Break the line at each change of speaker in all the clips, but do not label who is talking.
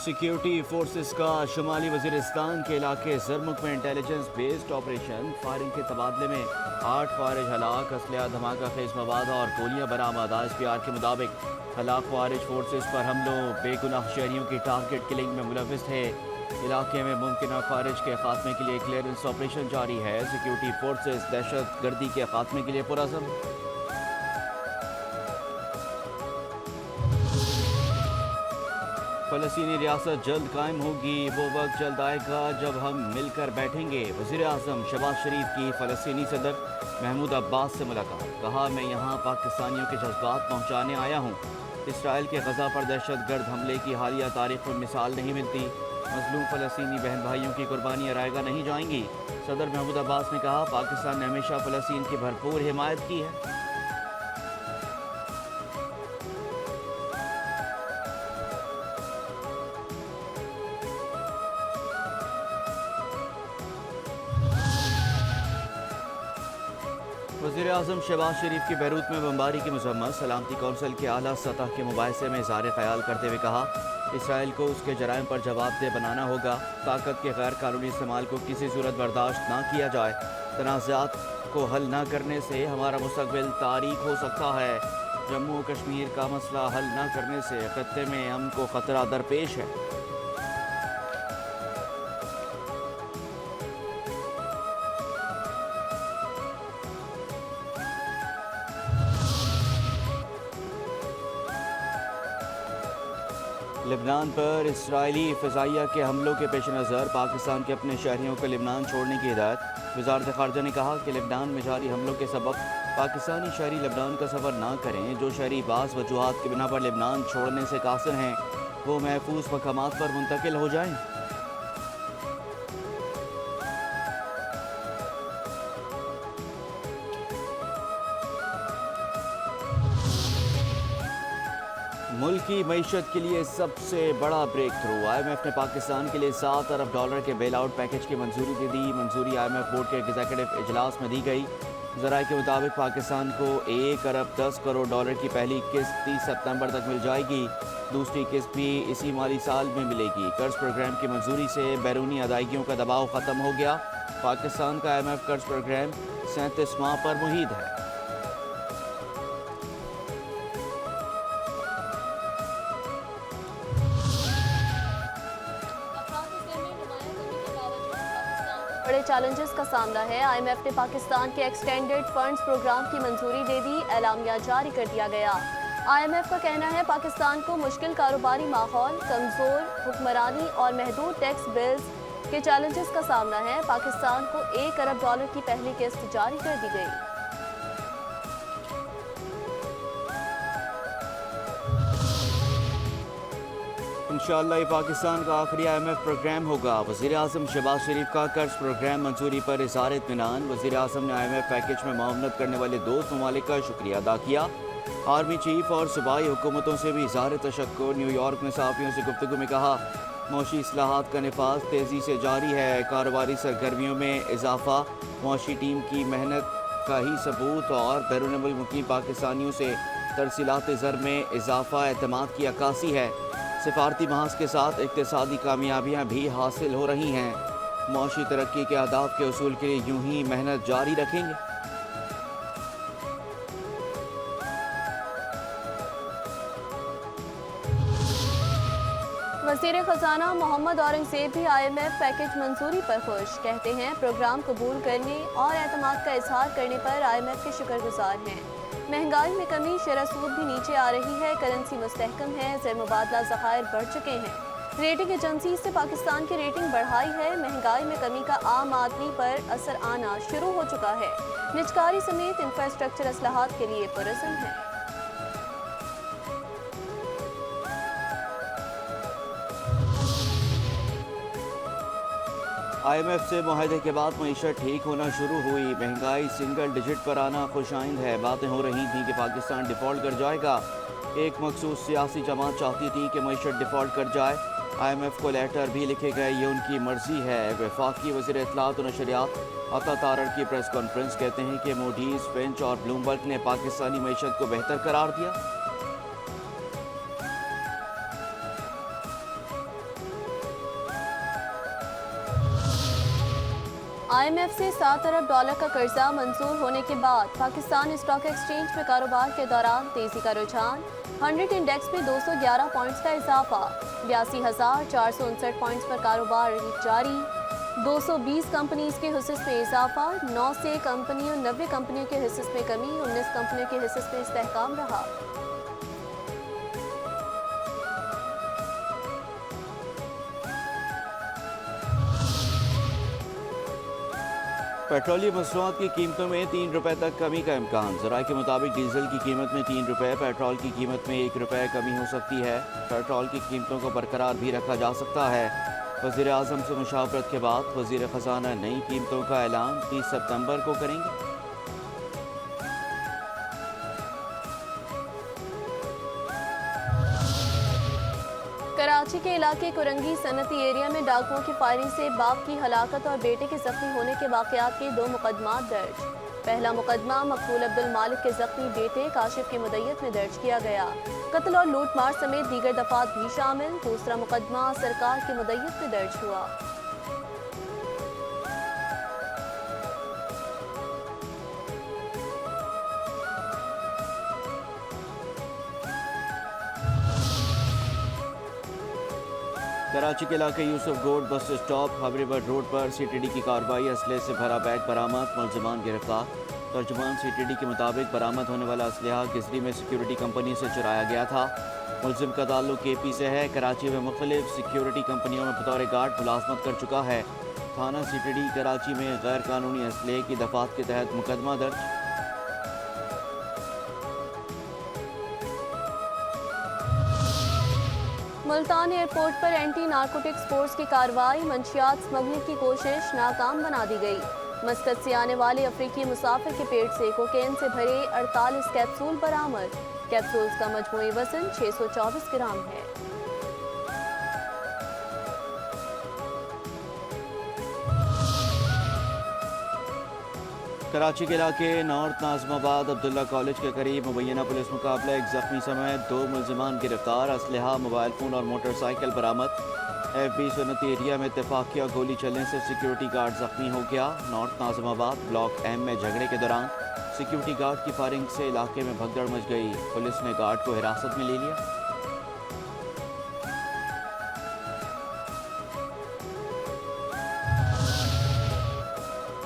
Security forces का शुमाली वजीरिस्तान के इलाके जरमुक में इंटेलिजेंस बेस्ड ऑपरेशन। फायरिंग के तबादले में 8 खारिज हलाक, असलहा धमाका खेज मवाद और गोलियां बरामद। ISPR के मुताबिक हलाक खारिज फोर्सेस पर हमलों बेगुनाह शहरियों की टारगेट किलिंग में मुलविस थे। इलाके में मुमकिन खारिज के खात्मे के लिए क्लियरेंस ऑपरेशन जारी है। सिक्योरिटी फोर्सेस दहशत गर्दी के खात्मे के लिए पुरअज़म। फ़लस्तीनी रियासत जल्द कायम होगी, वो वक्त जल्द आएगा जब हम मिलकर बैठेंगे। वज़ीर आज़म शहबाज शरीफ की फ़लस्तीनी सदर महमूद अब्बास से मुलाकात। कहा, मैं यहाँ पाकिस्तानियों के जज्बात पहुँचाने आया हूँ। इसराइल के गज़ा पर दहशत गर्द हमले की हालिया तारीख में मिसाल नहीं मिलती। मज़लूम फ़लस्तीनी बहन भाइयों की कुर्बानियाँ रायगा नहीं जाएंगी। सदर महमूद अब्बास ने कहा, पाकिस्तान ने हमेशा फ़लस्तीन की भरपूर हिमायत की है। वज़ीर आज़म शहबाज शरीफ की बैरूत में बमबारी की मज़म्मत। सलामती कौंसिल के आला सतह के मुबाहिसे में इज़हार ख्याल करते हुए कहा, इसराइल को उसके जराइम पर जवाबदेह बनाना होगा। ताकत के गैर कानूनी इस्तेमाल को किसी सूरत बर्दाश्त ना किया जाए। तनाज़ात को हल न करने से हमारा मुस्तक़बिल तारीक हो सकता है। जम्मू कश्मीर का मसला हल न करने से खत्ते में अमन को ख़तरा दरपेश है। लेबनान पर इसराइली फ़िज़ाइया के हमलों के पेश नज़र पाकिस्तान के अपने शहरियों को लेबनान छोड़ने की हिदायत। वज़ारत ख़ारजा ने कहा कि लेबनान में जारी हमलों के सबब पाकिस्तानी शहरी लेबनान का सफ़र ना करें। जो शहरी बाज़ वजूहात की बिना पर लेबनान छोड़ने से कासिर हैं, वो महफूज मकामात पर मुंतकिल हो जाएँ। मुल्क की मईशत के लिए सबसे बड़ा ब्रेक थ्रू। IMF ने पाकिस्तान के लिए $7 अरब के बेल आउट पैकेज की मंजूरी दे दी। मंजूरी IMF बोर्ड के एग्जीक्यूटिव इजलास में दी गई। ज़राए के मुताबिक पाकिस्तान को $1 अरब 10 करोड़ की पहली किस्त 30 सितंबर तक मिल जाएगी। दूसरी किस्त भी इसी माली साल में मिलेगी। कर्ज प्रोग्राम की मंजूरी से बैरूनी अदायगियों का दबाव ख़त्म हो गया। पाकिस्तान का IMF कर्ज प्रोग्राम 37 माह पर मुहित है।
बड़े चैलेंजेस का सामना है। IMF ने पाकिस्तान के एक्सटेंडेड फंड्स प्रोग्राम की मंजूरी दे दी। एलामिया जारी कर दिया गया। IMF का कहना है, पाकिस्तान को मुश्किल कारोबारी माहौल, कमज़ोर हुक्मरानी और महदूद टैक्स बिल्स के चैलेंजेस का सामना है। पाकिस्तान को $1 अरब की पहली किस्त जारी कर दी गई।
इंशाअल्लाह ये पाकिस्तान का आखिरी IMF प्रोग्राम होगा। वज़ीर आज़म शहबाज शरीफ का कर्ज प्रोग्राम मंजूरी पर इज़हार इत्मीनान। वज़ीर आज़म ने IMF पैकेज में मुआवनत करने वाले दोस्त ममालिक का शुक्रिया अदा किया। आर्मी चीफ और सूबाई हुकूमतों से भी इज़हार तशक्कुर। न्यूयॉर्क में सहाफ़ियों से गुफ्तगू में कहा, मौशी इस्लाहात का नफाज तेज़ी से जारी है। कारोबारी सरगर्मियों में इजाफा मौशी टीम की मेहनत का ही सबूत और बैरून मुल्क मुकीम पाकिस्तानियों से तरसीलात ज़र में इजाफा एतमाद की अक्कासी है। सिफारती महाज के साथ इक़्तिसादी कामयाबियाँ भी हासिल हो रही हैं। मौशी तरक्की के अहदाफ के उसूल के लिए यूं ही मेहनत जारी रखेंगे।
वज़ीर ख़ज़ाना मोहम्मद औरंगज़ेब भी IMF पैकेज मंजूरी पर खुश। कहते हैं, प्रोग्राम कबूल करने और एतमाद का इजहार करने पर IMF के शुक्रगुजार हैं। महंगाई में कमी, शरह सूद भी नीचे आ रही है। करेंसी मुस्तहकम है। ज़र मुबादला ज़खायर बढ़ चुके हैं। रेटिंग एजेंसी से पाकिस्तान की रेटिंग बढ़ाई है। महंगाई में कमी का आम आदमी पर असर आना शुरू हो चुका है। निजकारी समेत इंफ्रास्ट्रक्चर असलाहात के लिए पुरज़म है।
IMF से मुआहदे के बाद मईशत ठीक होना शुरू हुई। महंगाई सिंगल डिजिट पर आना खुशाइंद है। बातें हो रही थी कि पाकिस्तान डिफ़ॉल्ट कर जाएगा। एक मखसूस सियासी जमात चाहती थी कि मईशत डिफ़ॉल्ट कर जाए। IMF को लेटर भी लिखे गए, ये उनकी मर्जी है। वफाकी वज़ीर इत्तलात और नशरियात अता तारड़ की प्रेस कॉन्फ्रेंस कहते हैं कि मूडीज़, फिंच और ब्लूमबर्ग ने पाकिस्तानी मईशत को बेहतर करार दिया।
IMF से $7 अरब का कर्जा मंजूर होने के बाद पाकिस्तान स्टॉक एक्सचेंज में कारोबार के दौरान तेजी का रुझान। 100 इंडेक्स में 211 पॉइंट्स का इजाफा, 82,459 पॉइंट्स पर कारोबार जारी। 220 कंपनीज के हिस्से में इजाफा, 9 से कंपनियों 90 कंपनियों के हिस्से में कमी, 19 कंपनियों के हिस्से में इस्तेहकाम रहा।
पेट्रोलियम मसनूआत की कीमतों में 3 रुपए तक कमी का इम्कान। ज़राए के मुताबिक डीजल की कीमत में 3 रुपए, पेट्रोल की कीमत में 1 रुपए कमी हो सकती है। पेट्रोल की कीमतों को बरकरार भी रखा जा सकता है। वज़ीर आज़म से मुशावरत के बाद वज़ीर ख़जाना नई कीमतों का ऐलान 30 सितंबर को करेंगे।
कराची के इलाके कुरंगी सनती एरिया में डाकुओं की फायरिंग से बाप की हलाकत और बेटे के जख्मी होने के वाक़यात के 2 मुकदमा दर्ज। पहला मुकदमा मकबूल अब्दुल मालिक के जख्मी बेटे काशिफ की मुद्दत में दर्ज किया गया। कत्ल और लूटमार समेत दीगर दफात भी शामिल। दूसरा मुकदमा सरकार की मुद्दत में दर्ज हुआ।
कराची के इलाके यूसुफ गोड बस स्टॉप हबरीबट रोड पर CTD की कार्रवाई, असले से भरा बैग बरामद, मुलजमान गिरफ्तार। तर्जुमान CTD के मुताबिक बरामद होने वाला असलहा गिजरी में सिक्योरिटी कंपनी से चुराया गया था। मुलजिम का ताल्लुक KP से है। कराची में मुख्तलिफ सिक्योरिटी कंपनियों में बतौर गार्ड मुलाजमत कर चुका है। थाना CTD कराची में गैर कानूनी असलहे की दफात के तहत मुकदमा दर्ज।
मुल्तान एयरपोर्ट पर एंटी नारकोटिक्स फोर्स की कार्रवाई, मंशियात स्मगलिंग की कोशिश नाकाम बना दी गई। मस्कत से आने वाले अफ्रीकी मुसाफिर के पेट से कोकेन से भरे 48 कैप्सूल बरामद। कैप्सूल्स का मजमूई वजन 624 ग्राम है।
कराची के इलाके नॉर्थ नाज़िमाबाद अब्दुल्ला कॉलेज के करीब मुबैना पुलिस मुकाबला, एक जख्मी समेत 2 मुलजमान गिरफ्तार। असलहा, मोबाइल फ़ोन और मोटरसाइकिल बरामद। FB सनती एरिया में इत्तेफाकिया गोली चलने से सिक्योरिटी गार्ड जख्मी हो गया। नॉर्थ नाज़िमाबाद ब्लॉक M में झगड़े के दौरान सिक्योरिटी गार्ड की फायरिंग से इलाके में भगदड़ मच गई। पुलिस ने गार्ड को हिरासत में ले लिया।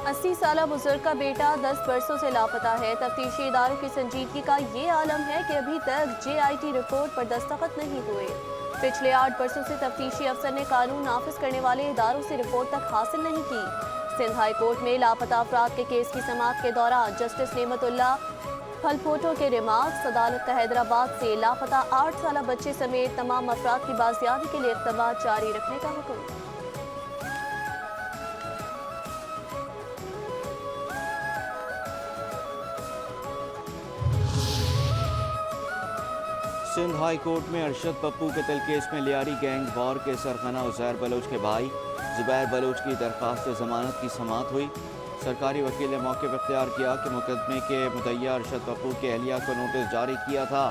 अस्सी साला बुजुर्ग का बेटा 10 बरसों से लापता है। तफ्तीशी इदारों की संजीदगी का ये आलम है कि अभी तक JIT रिपोर्ट पर दस्तखत नहीं हुए। पिछले 8 बरसों से तफ्तीशी अफसर ने कानून नाफिज करने वाले इदारों से रिपोर्ट तक हासिल नहीं की। सिंध हाई कोर्ट में लापता अफराद के केस की समाअत के दौरान जस्टिस नेमतुल्लाह फलपोटो के रिमार्क्स, अदालत का हैदराबाद से लापता 8 साला बच्चे समेत तमाम अफराद की बाजियाबी के लिए इक़्तिदार जारी रखने का हुक्म।
सिंध हाई कोर्ट में अरशद पप्पू कत्ल केस में लियारी गैंग वॉर के सरगना उज़ैर बलोच के भाई ज़ुबैर बलोच की दरख्वास्त ज़मानत की समाअत हुई। सरकारी वकील ने मौके पर इख्तियार किया कि मुकदमे के मुद्दईया अरशद पप्पू के अहलिया को नोटिस जारी किया था।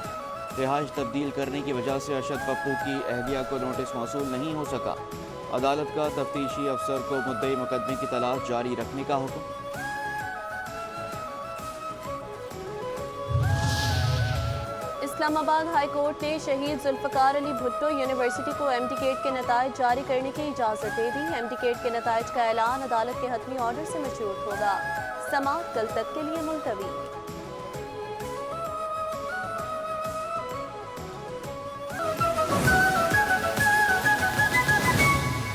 रिहाइश तब्दील करने की वजह से अरशद पप्पू की अहलिया को नोटिस मौसूल नहीं हो सका। अदालत का तफ्तीशी अफसर को मुद्दई मुकदमे की तलाश जारी रखने का हुक्म।
इस्लामाबाद हाई कोर्ट ने शहीद जुल्फ़कार अली भुट्टो यूनिवर्सिटी को MD-CAT के नताइज जारी करने की इजाज़त दे दी। MD-CAT के नताइज का ऐलान अदालत के हतमी ऑर्डर से मशरूत होगा। समाअत कल तक के लिए मुलतवी।